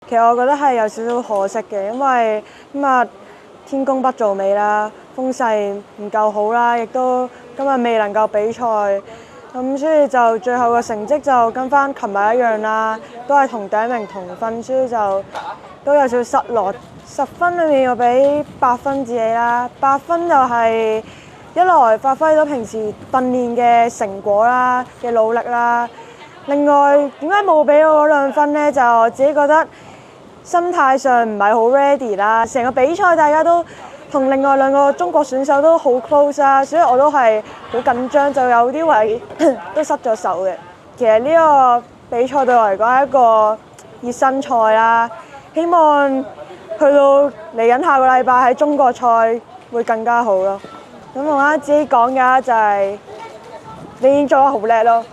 其實我覺得係有少少可惜嘅，因為今日天公不造美啦，風勢唔夠好啦，亦都今日未能夠比賽，咁所以就最後嘅成績就跟翻琴日一樣啦，都係同第一名同分，所以就都有少少失落。10分裏面我俾8分自己啦，8分就係一來發揮到平時訓練嘅成果啦嘅努力啦，另外點解冇俾我嗰2分呢？就我自己覺得心態上唔係好 ready 啦，成個比賽大家都同另外2個中國選手都好 close 啦，所以我都係好緊張，就有啲位都失咗手嘅。其實呢個比賽對我嚟講係一個熱身賽啦，希望去到嚟緊下個禮拜喺中國賽會更加好咯。咁我覺得自己講嘅就係你已經做得好叻咯。